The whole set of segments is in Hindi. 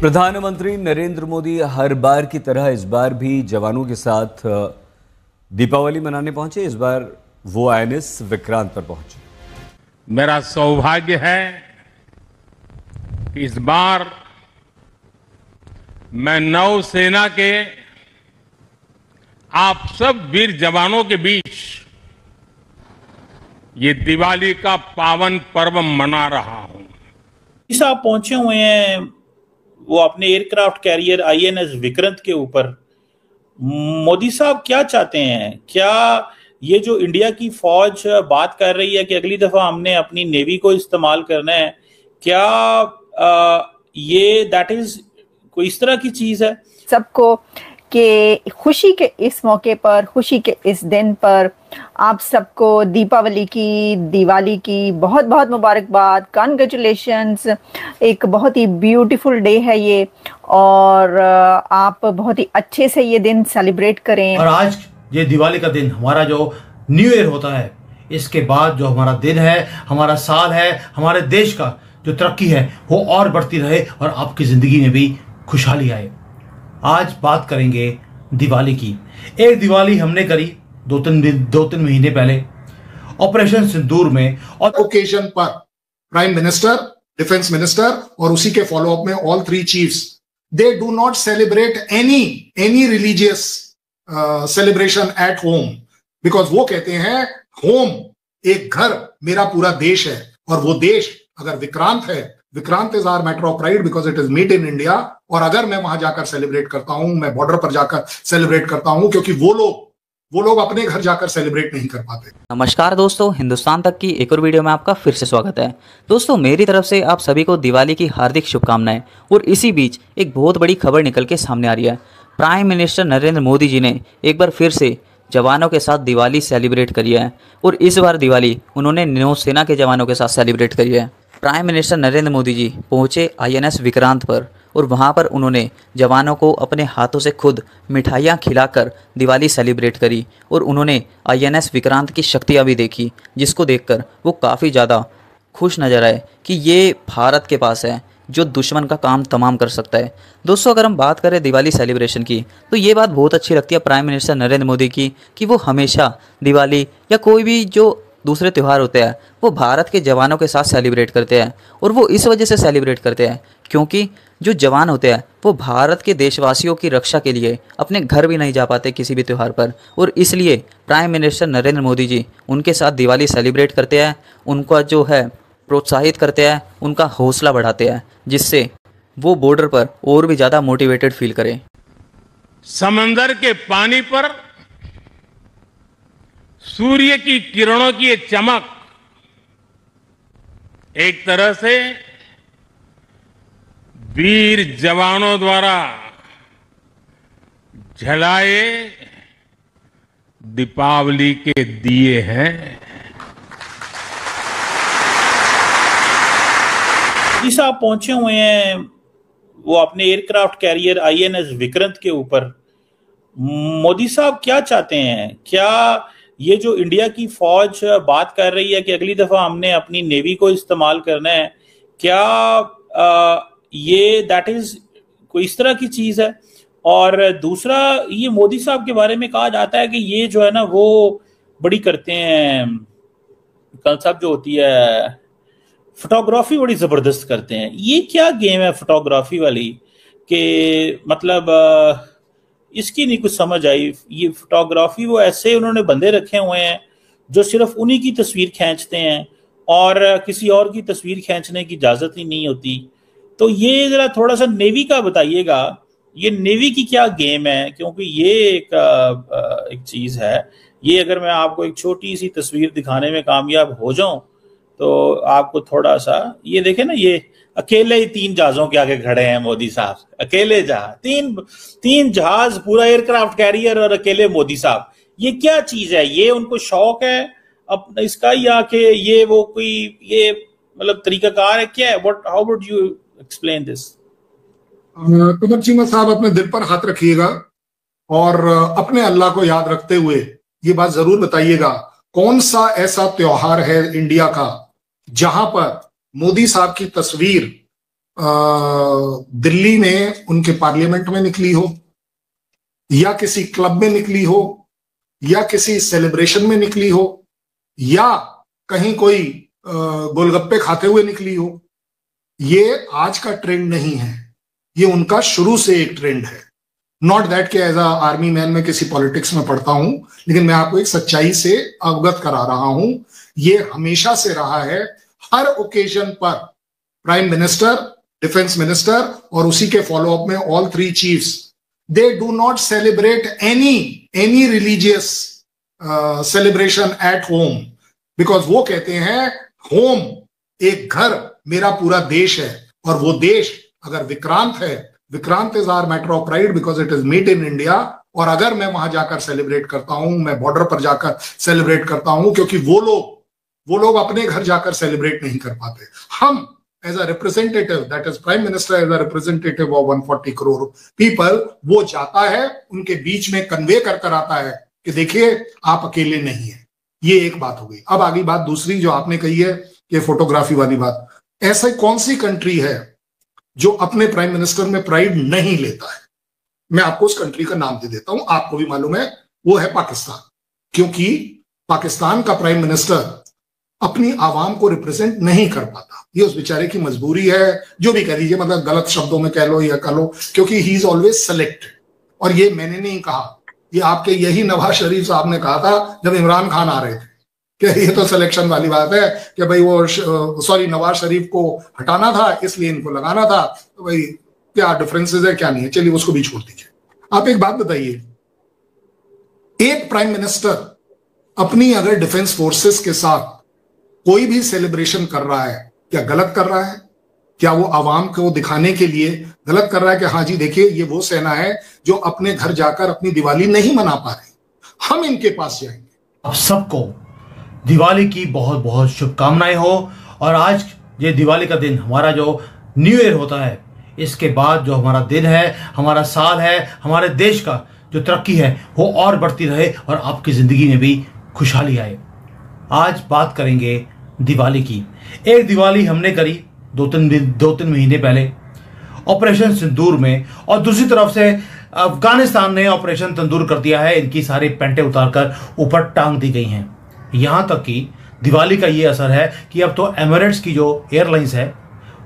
प्रधानमंत्री नरेंद्र मोदी हर बार की तरह इस बार भी जवानों के साथ दीपावली मनाने पहुंचे। इस बार वो आईएनएस विक्रांत पर पहुंचे। मेरा सौभाग्य है कि इस बार मैं नौसेना के आप सब वीर जवानों के बीच ये दिवाली का पावन पर्व मना रहा हूं। आप पहुंचे हुए हैं वो अपने एयरक्राफ्ट कैरियर आईएनएस विक्रांत के ऊपर। मोदी साहब क्या चाहते हैं? क्या ये जो इंडिया की फौज बात कर रही है कि अगली दफा हमने अपनी नेवी को इस्तेमाल करना है, क्या ये दैट इज कोई इस तरह की चीज है? सबको कि खुशी के इस मौके पर, खुशी के इस दिन पर आप सबको दिवाली की बहुत बहुत मुबारकबाद, कॉन्ग्रेचुलेशंस। एक बहुत ही ब्यूटीफुल डे है ये और आप बहुत ही अच्छे से ये दिन सेलिब्रेट करें। और आज ये दिवाली का दिन हमारा जो न्यू ईयर होता है, इसके बाद जो हमारा दिन है, हमारा साल है, हमारे देश का जो तरक्की है वो और बढ़ती रहे और आपकी जिंदगी में भी खुशहाली आए। आज बात करेंगे दिवाली की। एक दिवाली हमने करी दो तीन महीने पहले ऑपरेशन सिंदूर में, और ओकेजन पर प्राइम मिनिस्टर, डिफेंस मिनिस्टर और उसी के फॉलोअप में all three chiefs, they do not celebrate any religious celebration at home, because वो कहते हैं होम एक घर मेरा पूरा देश है, और वो देश अगर विक्रांत है, Vikrant is our matter of pride because it is made in India. और अगर मैं वहां जाकर सेलिब्रेट करता हूं, मैं बॉर्डर पर जाकर सेलिब्रेट करता हूं, क्योंकि वो लोग अपने घर जाकर सेलिब्रेट नहीं कर पाते। नमस्कार दोस्तों, हिंदुस्तान तक की एक और वीडियो में आपका फिर से स्वागत है। दोस्तों, मेरी तरफ से आप सभी को दिवाली की हार्दिक शुभकामनाएं। और इसी बीच एक बहुत बड़ी खबर निकल के सामने आ रही है। प्राइम मिनिस्टर नरेंद्र मोदी जी ने एक बार फिर से जवानों के साथ दिवाली सेलिब्रेट करी है, और इस बार दिवाली उन्होंने नौसेना के जवानों के साथ सेलिब्रेट करी है। प्राइम मिनिस्टर नरेंद्र मोदी जी पहुंचे आईएनएस विक्रांत पर, और वहां पर उन्होंने जवानों को अपने हाथों से खुद मिठाइयाँ खिलाकर दिवाली सेलिब्रेट करी, और उन्होंने आईएनएस विक्रांत की शक्तियाँ भी देखी, जिसको देखकर वो काफ़ी ज़्यादा खुश नज़र आए कि ये भारत के पास है जो दुश्मन का काम तमाम कर सकता है। दोस्तों, अगर हम बात करें दिवाली सेलिब्रेशन की, तो ये बात बहुत अच्छी लगती है प्राइम मिनिस्टर नरेंद्र मोदी की कि वो हमेशा दिवाली या कोई भी जो दूसरे त्यौहार होते हैं वो भारत के जवानों के साथ सेलिब्रेट करते हैं। और वो इस वजह से सेलिब्रेट करते हैं क्योंकि जो जवान होते हैं वो भारत के देशवासियों की रक्षा के लिए अपने घर भी नहीं जा पाते किसी भी त्यौहार पर, और इसलिए प्राइम मिनिस्टर नरेंद्र मोदी जी उनके साथ दिवाली सेलिब्रेट करते हैं, उनका जो है प्रोत्साहित करते हैं, उनका हौसला बढ़ाते हैं, जिससे वो बॉर्डर पर और भी ज़्यादा मोटिवेटेड फील करें। समंदर के पानी पर सूर्य की किरणों की ये चमक एक तरह से वीर जवानों द्वारा जलाए दीपावली के दिए हैं। जिस आप पहुंचे हुए हैं वो अपने एयरक्राफ्ट कैरियर आईएनएस विक्रांत के ऊपर। मोदी साहब क्या चाहते हैं? क्या ये जो इंडिया की फौज बात कर रही है कि अगली दफा हमने अपनी नेवी को इस्तेमाल करना है, क्या ये दैट इज कोई इस तरह की चीज है? और दूसरा, ये मोदी साहब के बारे में कहा जाता है कि ये जो है ना वो बड़ी करते हैं, कंसेप्ट जो होती है फोटोग्राफी बड़ी जबरदस्त करते हैं। ये क्या गेम है फोटोग्राफी वाली कि मतलब इसकी नहीं कुछ समझ आई। ये फोटोग्राफी वो ऐसे उन्होंने बंदे रखे हुए हैं जो सिर्फ उन्हीं की तस्वीर खींचते हैं और किसी और की तस्वीर खींचने की इजाजत ही नहीं होती। तो ये जरा थोड़ा सा नेवी का बताइएगा, ये नेवी की क्या गेम है? क्योंकि ये एक चीज है। ये अगर मैं आपको एक छोटी सी तस्वीर दिखाने में कामयाब हो जाऊं तो आपको थोड़ा सा ये देखें ना, ये अकेले ही 3 जहाजों के आगे खड़े हैं मोदी साहब, अकेले जहाज, तीन जहाज, पूरा एयरक्राफ्ट कैरियर और अकेले मोदी साहब। ये क्या चीज है? ये उनको शौक है अपना इसका, या कि ये वो कोई ये मतलब तरीकाकार है? क्या है? How would you explain this? Qamar Cheema साहब, अपने दिल पर हाथ रखिएगा और अपने अल्लाह को याद रखते हुए ये बात जरूर बताइएगा, कौन सा ऐसा त्योहार है इंडिया का जहां पर मोदी साहब की तस्वीर दिल्ली में उनके पार्लियामेंट में निकली हो, या किसी क्लब में निकली हो, या किसी सेलिब्रेशन में निकली हो, या कहीं कोई गोलगप्पे खाते हुए निकली हो। ये आज का ट्रेंड नहीं है, ये उनका शुरू से एक ट्रेंड है। नॉट दैट कि एज अ आर्मी मैन मैं किसी पॉलिटिक्स में पढ़ता हूं, लेकिन मैं आपको एक सच्चाई से अवगत करा रहा हूं। ये हमेशा से रहा है। हर ओकेजन पर प्राइम मिनिस्टर, डिफेंस मिनिस्टर और उसी के फॉलोअप में all three chiefs, they do not celebrate any religious celebration at home, because वो कहते हैं होम एक घर, मेरा पूरा देश है, और वो देश अगर विक्रांत है, Vikrant is our matter of pride because it is made in India. और अगर मैं वहां जाकर सेलिब्रेट करता हूं, मैं बॉर्डर पर जाकर सेलिब्रेट करता हूं, क्योंकि वो लोग अपने घर जाकर सेलिब्रेट नहीं कर पाते। हम as a representative, that is prime minister as a representative of 140 crore people, वो जाता है, उनके बीच में कन्वे कर आता है कि देखिए आप अकेले नहीं है। ये एक बात हो गई। अब आगे बात दूसरी जो आपने कही है कि फोटोग्राफी वाली बात, ऐसा कौन सी कंट्री है जो अपने प्राइम मिनिस्टर में प्राइड नहीं लेता है? मैं आपको उस कंट्री का नाम दे देता हूं, आपको भी मालूम है, वो है पाकिस्तान। क्योंकि पाकिस्तान का प्राइम मिनिस्टर अपनी आवाम को रिप्रेजेंट नहीं कर पाता। ये उस बेचारे की मजबूरी है, जो भी कह लीजिए, मतलब गलत शब्दों में कह लो या कह लो, क्योंकि ही इज ऑलवेज सेलेक्टेड। और ये मैंने नहीं कहा, ये आपके यही नवाज शरीफ साहब ने कहा था जब इमरान खान आ रहे थे, कि ये तो सिलेक्शन वाली बात है कि भाई वो सॉरी नवाज शरीफ को हटाना था इसलिए इनको लगाना था। तो भाई क्या डिफरेंसेस है, क्या नहीं है, चलिए उसको भी छोड़ दीजिए। आप एक बात बताइए, एक प्राइम मिनिस्टर अपनी अगर डिफेंस फोर्सेस के साथ कोई भी सेलिब्रेशन कर रहा है, क्या गलत कर रहा है? क्या वो आवाम को दिखाने के लिए गलत कर रहा है कि हाँ जी देखिए ये वो सेना है जो अपने घर जाकर अपनी दिवाली नहीं मना पा रही, हम इनके पास जाएंगे। आप सबको दिवाली की बहुत बहुत शुभकामनाएं हो। और आज ये दिवाली का दिन, हमारा जो न्यू ईयर होता है, इसके बाद जो हमारा दिन है, हमारा साल है, हमारे देश का जो तरक्की है वो और बढ़ती रहे और आपकी ज़िंदगी में भी खुशहाली आए। आज बात करेंगे दिवाली की। एक दिवाली हमने करी दो तीन महीने पहले ऑपरेशन सिंदूर में, और दूसरी तरफ से अफगानिस्तान ने ऑपरेशन तंदूर कर दिया है। इनकी सारी पेंटें उतारकर ऊपर टांग दी गई हैं। यहाँ तक कि दिवाली का ये असर है कि अब तो एमिरेट्स की जो एयरलाइंस है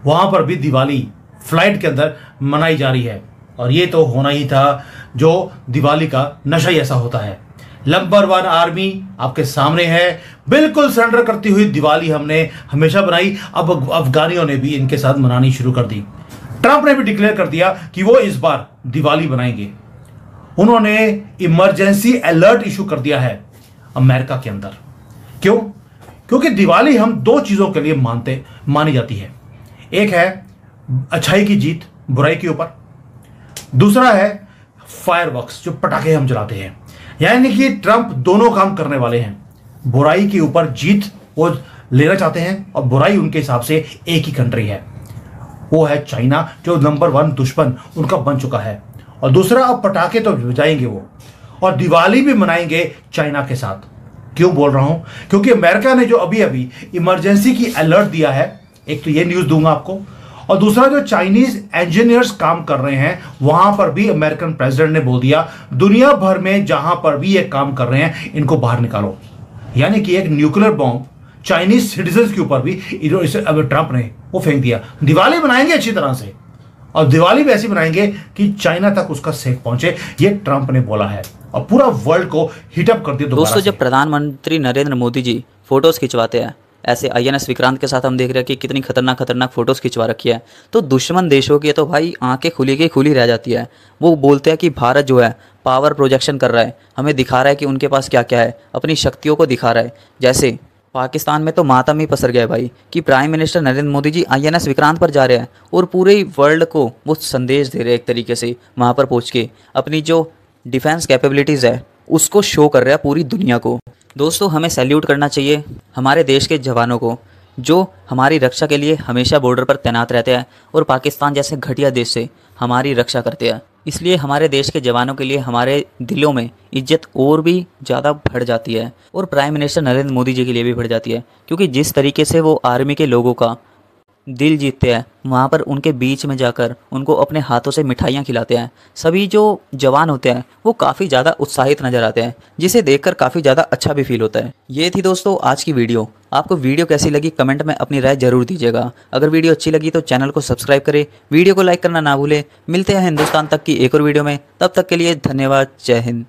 वहाँ पर भी दिवाली फ्लाइट के अंदर मनाई जा रही है। और ये तो होना ही था, जो दिवाली का नशा ही ऐसा होता है। नंबर 1 आर्मी आपके सामने है, बिल्कुल सरेंडर करती हुई दिवाली हमने हमेशा बनाई। अब अफगानियों ने भी इनके साथ मनानी शुरू कर दी। ट्रंप ने भी डिक्लेयर कर दिया कि वो इस बार दिवाली बनाएंगे। उन्होंने इमरजेंसी अलर्ट इशू कर दिया है अमेरिका के अंदर। क्यों? क्योंकि दिवाली हम दो चीजों के लिए मानी जाती है। एक है अच्छाई की जीत बुराई के ऊपर, दूसरा है फायरवर्क्स, जो पटाखे हम जलाते हैं। यानी कि ट्रंप दोनों काम करने वाले हैं। बुराई के ऊपर जीत वो लेना चाहते हैं, और बुराई उनके हिसाब से एक ही कंट्री है, वो है चाइना, जो नंबर 1 दुश्मन उनका बन चुका है। और दूसरा, अब पटाखे तो बजाएंगे वो, और दिवाली भी मनाएंगे चाइना के साथ। क्यों बोल रहा हूं? क्योंकि अमेरिका ने जो अभी अभी इमरजेंसी की अलर्ट दिया है, एक तो ये न्यूज दूंगा आपको, और दूसरा जो चाइनीज इंजीनियर्स काम कर रहे हैं वहां पर भी अमेरिकन प्रेसिडेंट ने बोल दिया दुनिया भर में जहां पर भी ये काम कर रहे हैं इनको बाहर निकालो। यानी कि एक न्यूक्लियर बॉम्ब चाइनीज सिटीजन्स के ऊपर भी अब ट्रंप ने वो फेंक दिया। दिवाली बनाएंगे अच्छी तरह से, और दिवाली भी ऐसी बनाएंगे कि चाइना तक उसका सेक पहुंचे, ये ट्रंप ने बोला है, और पूरा वर्ल्ड को हिटअप कर दिया। दोस्तों, जब प्रधानमंत्री नरेंद्र मोदी जी फोटोज खिंचवाते हैं, ऐसे INS विक्रांत के साथ हम देख रहे हैं कि कितनी खतरनाक फोटोज खिंचवा रखी है, तो दुश्मन देशों की तो भाई आंखें खुली की खुली रह जाती है। वो बोलते हैं कि भारत जो है पावर प्रोजेक्शन कर रहा है, हमें दिखा रहा है कि उनके पास क्या क्या है, अपनी शक्तियों को दिखा रहा है। जैसे पाकिस्तान में तो मातम ही पसर गया भाई कि prime minister Narendra Modi ji INS Vikrant पर जा रहे हैं, और पूरे वर्ल्ड को वो संदेश दे रहे हैं एक तरीके से, वहाँ पर पहुँच के अपनी जो डिफेंस कैपेबिलिटीज़ है उसको शो कर रहा है पूरी दुनिया को। दोस्तों, हमें सैल्यूट करना चाहिए हमारे देश के जवानों को, जो हमारी रक्षा के लिए हमेशा बॉर्डर पर तैनात रहते हैं और पाकिस्तान जैसे घटिया देश से हमारी रक्षा करते हैं। इसलिए हमारे देश के जवानों के लिए हमारे दिलों में इज्जत और भी ज़्यादा बढ़ जाती है, और प्राइम मिनिस्टर नरेंद्र मोदी जी के लिए भी बढ़ जाती है, क्योंकि जिस तरीके से वो आर्मी के लोगों का दिल जीतते हैं, वहाँ पर उनके बीच में जाकर उनको अपने हाथों से मिठाइयाँ खिलाते हैं। सभी जो जवान होते हैं वो काफ़ी ज़्यादा उत्साहित नज़र आते हैं, जिसे देखकर काफ़ी ज़्यादा अच्छा भी फील होता है। ये थी दोस्तों आज की वीडियो। आपको वीडियो कैसी लगी कमेंट में अपनी राय जरूर दीजिएगा। अगर वीडियो अच्छी लगी तो चैनल को सब्सक्राइब करें, वीडियो को लाइक करना ना भूलें। मिलते हैं हिंदुस्तान तक की एक और वीडियो में, तब तक के लिए धन्यवाद। जय हिंद।